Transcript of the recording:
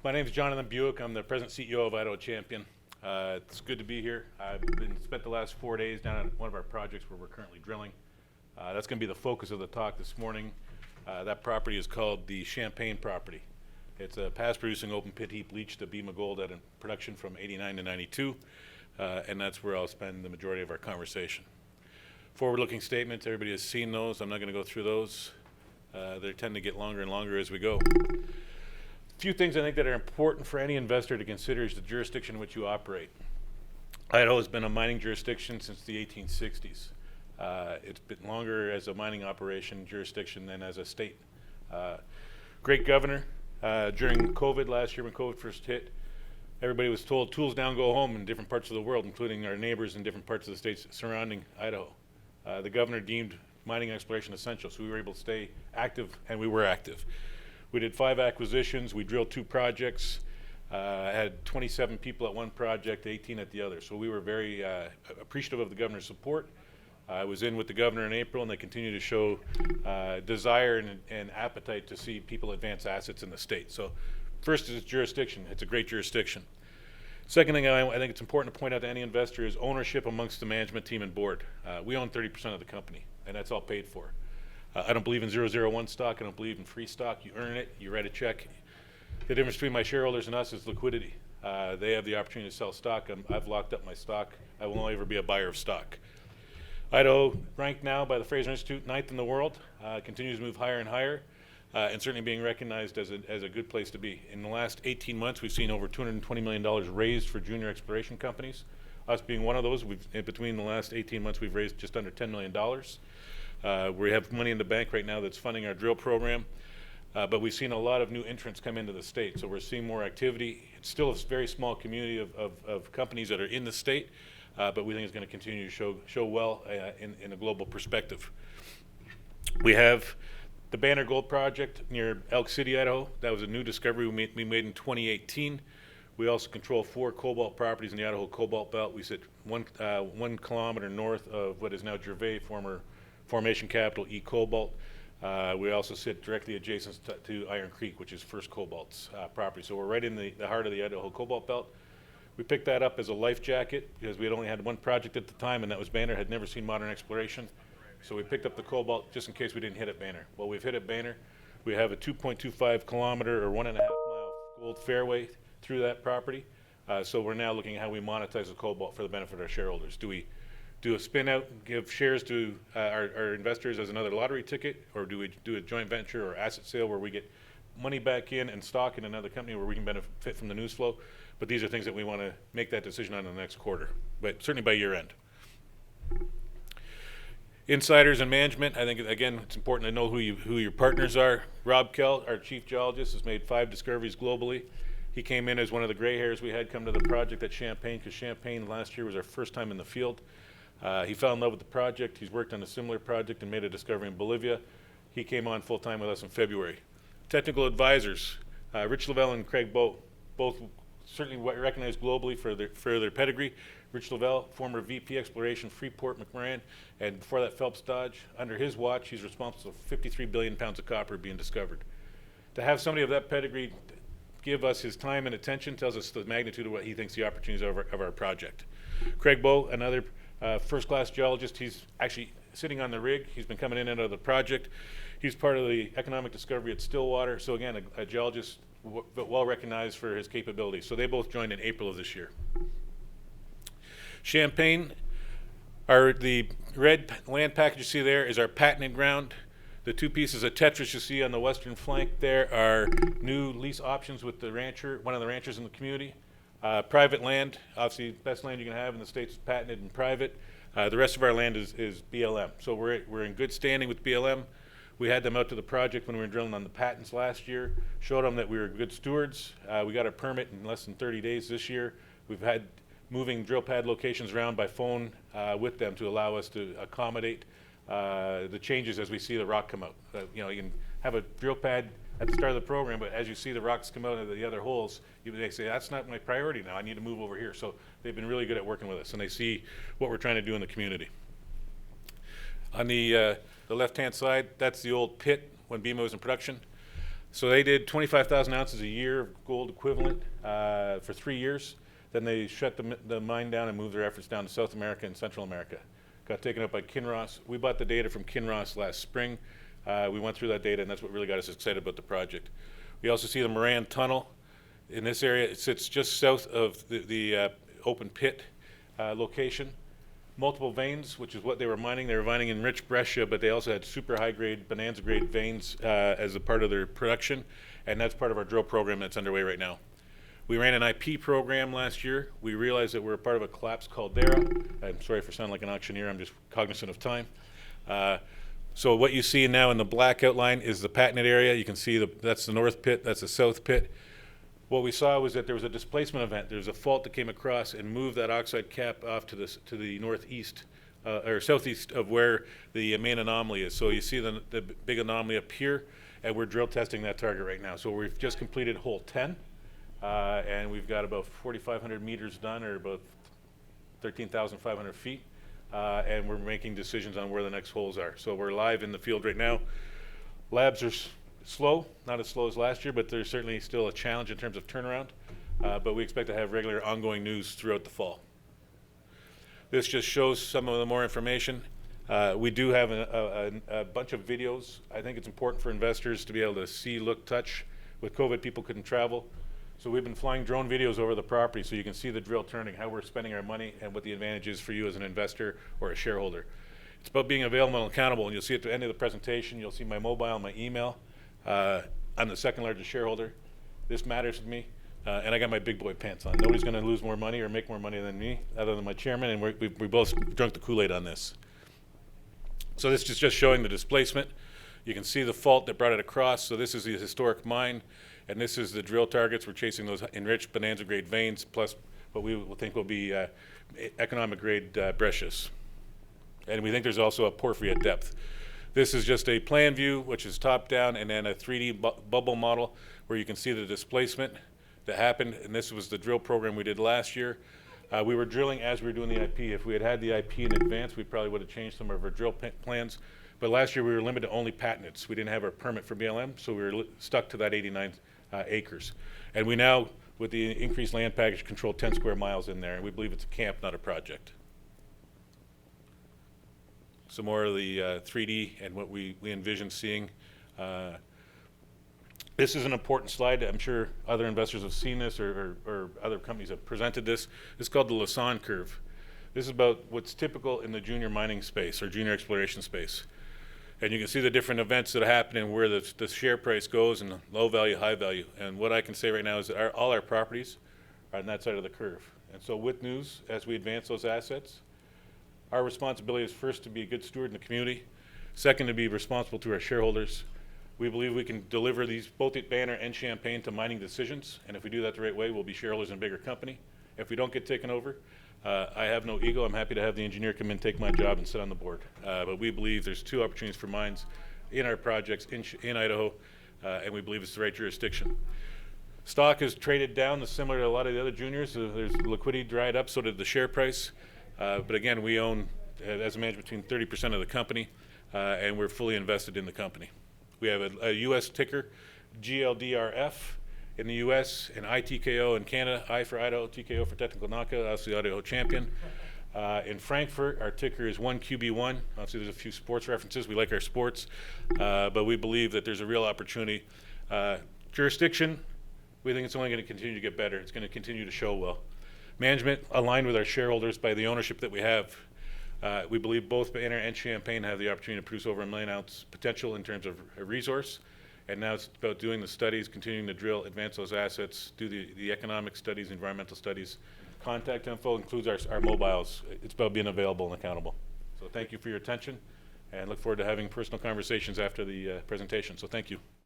My name is Jonathan Buick. I'm the President CEO of Idaho Champion. It's good to be here. I've spent the last 4 days down at one of our projects where we're currently drilling. That's going to be the focus of the talk this morning. That property is called the Champagne property. It's a past-producing open pit heap leach to Bema Gold at a production from 89 to 92, and that's where I'll spend the majority of our conversation. Forward-looking statements, everybody has seen those. I'm not going to go through those. They tend to get longer and longer as we go. A few things I think that are important for any investor to consider is the jurisdiction in which you operate. Idaho has been a mining jurisdiction since the 1860s. It's been longer as a mining operation jurisdiction than as a state. Great governor. During COVID last year, when COVID first hit, everybody was told tools down, go home in different parts of the world, including our neighbors in different parts of the states surrounding Idaho. The governor deemed mining exploration essential, so we were able to stay active, and we were active. We did 5 acquisitions. We drilled 2 projects. Had 27 people at one project, 18 at the other. So we were very appreciative of the governor's support. I was in with the governor in April, and they continue to show desire and appetite to see people advance assets in the state. So first is jurisdiction. It's a great jurisdiction. Second thing I think it's important to point out to any investor is ownership amongst the management team and board. We own 30% of the company, and that's all paid for. I don't believe in 001 stock. I don't believe in free stock. You earn it. You write a check. The difference between my shareholders and us is liquidity. They have the opportunity to sell stock. I've locked up my stock. I will only ever be a buyer of stock. Idaho, ranked now by the Fraser Institute 9th in the world, continues to move higher and higher, and certainly being recognized as a good place to be. In the last 18 months, we've seen over $220 million raised for junior exploration companies. Us being one of those, between the last 18 months, we've raised just under $10 million. We have money in the bank right now that's funding our drill program, but we've seen a lot of new entrants come into the state, so we're seeing more activity. It's still a very small community of companies that are in the state, but we think it's going to continue to show well in a global perspective. We have the Banner Gold Project near Elk City, Idaho. That was a new discovery we made in 2018. We also control 4 cobalt properties in the Idaho Cobalt Belt. We sit 1 kilometer north of what is now Gervais, former formation capital, E-Cobalt. We also sit directly adjacent to Iron Creek, which is First Cobalt's property. So we're right in the heart of the Idaho Cobalt Belt. We picked that up as a life jacket because we had only had one project at the time, and that was Banner. Had never seen modern exploration. So we picked up the cobalt just in case we didn't hit at Banner. Well, we've hit at Banner. We have a 2.25 kilometer or 1.5 mile gold fairway through that property. So we're now looking at how we monetize the cobalt for the benefit of our shareholders. Do we do a spin out and give shares to our investors as another lottery ticket, or do we do a joint venture or asset sale where we get money back in and stock in another company where we can benefit from the news flow? But these are things that we want to make that decision on in the next quarter, but certainly by year end. Insiders and management, I think, again, it's important to know who your partners are. Rob Kell, our chief geologist, has made 5 discoveries globally. He came in as one of the gray hairs we had come to the project at Champagne, because Champagne last year was our first time in the field. He fell in love with the project. He's worked on a similar project and made a discovery in Bolivia. He came on full time with us in February. Technical advisors, Rich Lavelle and Craig Bowe, both certainly recognized globally for their pedigree. Rich Lavelle, former VP Exploration, Freeport McMoran, and before that Phelps Dodge. Under his watch, he's responsible for 53 billion pounds of copper being discovered. To have somebody of that pedigree give us his time and attention tells us the magnitude of what he thinks the opportunities of our project. Craig Bowe, another first-class geologist. He's actually sitting on the rig. He's been coming in and out of the project. He's part of the economic discovery at Stillwater. So again, a geologist well recognized for his capabilities. So they both joined in April of this year. Champagne, the red land package you see there is our patented ground. The 2 pieces of Tetris you see on the western flank there are new lease options with the rancher, one of the ranchers in the community. Private land, obviously best land you can have in the states is patented and private. The rest of our land is BLM. So we're in good standing with BLM. We had them out to the project when we were drilling on the patents last year, showed them that we were good stewards. We got a permit in less than 30 days this year. We've had moving drill pad locations around by phone with them to allow us to accommodate the changes as we see the rock come out. You can have a drill pad at the start of the program, but as you see the rocks come out of the other holes, they say, that's not my priority now, I need to move over here. So they've been really good at working with us, and they see what we're trying to do in the community. On the left-hand side, that's the old pit when Bema was in production. So they did 25,000 ounces a year of gold equivalent for 3 years. Then they shut the mine down and moved their efforts down to South America and Central America. Got taken up by Kinross. We bought the data from Kinross last spring. We went through that data, and that's what really got us excited about the project. We also see the Moran Tunnel. In this area, it sits just south of the open pit location. Multiple veins, which is what they were mining. They were mining enriched breccia, but they also had super high-grade, bonanza-grade veins as a part of their production, and that's part of our drill program that's underway right now. We ran an IP program last year. We realized that we're a part of a collapsed caldera. I'm sorry for sounding like an auctioneer. I'm just cognizant of time. So what you see now in the black outline is the patented area. You can see that's the north pit, that's the south pit. What we saw was that there was a displacement event. There was a fault that came across and moved that oxide cap off to the northeast or southeast of where the main anomaly is. So you see the big anomaly up here, and we're drill testing that target right now. So we've just completed hole 10, and we've got about 4,500 meters done, or about 13,500 feet, and we're making decisions on where the next holes are. So we're live in the field right now. Labs are slow, not as slow as last year, but there's certainly still a challenge in terms of turnaround. But we expect to have regular ongoing news throughout the fall. This just shows some of the more information. We do have a bunch of videos. I think it's important for investors to be able to see, look, touch. With COVID, people couldn't travel. So we've been flying drone videos over the property so you can see the drill turning, how we're spending our money, and what the advantage is for you as an investor or a shareholder. It's about being available and accountable, and you'll see at the end of the presentation, you'll see my mobile and my email. I'm the second largest shareholder. This matters to me, and I got my big boy pants on. Nobody's going to lose more money or make more money than me, other than my chairman, and we both drunk the Kool-Aid on this. So this is just showing the displacement. You can see the fault that brought it across. So this is the historic mine, and this is the drill targets. We're chasing those enriched bonanza grade veins, plus what we think will be economic grade breccias. And we think there's also a porphyry at depth. This is just a plan view, which is top down, and then a 3D bubble model where you can see the displacement that happened. And this was the drill program we did last year. We were drilling as we were doing the IP. If we had had the IP in advance, we probably would have changed some of our drill plans. But last year we were limited to only patents. We didn't have our permit for BLM, so we were stuck to that 89 acres. And we now, with the increased land package, control 10 square miles in there, and we believe it's a camp, not a project. Some more of the 3D and what we envision seeing. This is an important slide. I'm sure other investors have seen this, or other companies have presented this. It's called the Lasagne Curve. This is about what's typical in the junior mining space or junior exploration space. And you can see the different events that happen and where the share price goes, and low value, high value. And what I can say right now is that all our properties are on that side of the curve. And so with news, as we advance those assets, our responsibility is first to be a good steward in the community, second to be responsible to our shareholders. We believe we can deliver these, both at Banner and Champagne, to mining decisions, and if we do that the right way, we'll be shareholders in a bigger company. If we don't get taken over, I have no ego. I'm happy to have the engineer come in, take my job, and sit on the board. But we believe there's 2 opportunities for mines in our projects in Idaho, and we believe it's the right jurisdiction. Stock is traded down, similar to a lot of the other juniors. There's liquidity dried up, so did the share price. But again, we own, as a management team, 30% of the company, and we're fully invested in the company. We have a U.S. ticker, GLDRF in the U.S., and ITKO in Canada, I for Idaho, TKO for Technical Knockout, obviously Idaho Champion. In Frankfurt, our ticker is 1QB1. Obviously, there's a few sports references. We like our sports, but we believe that there's a real opportunity. Jurisdiction, we think it's only going to continue to get better. It's going to continue to show well. Management aligned with our shareholders by the ownership that we have. We believe both Banner and Champagne have the opportunity to produce over 1 million ounce potential in terms of a resource. And now it's about doing the studies, continuing to drill, advance those assets, do the economic studies, environmental studies. Contact info includes our mobiles. It's about being available and accountable. So thank you for your attention, and look forward to having personal conversations after the presentation. So thank you.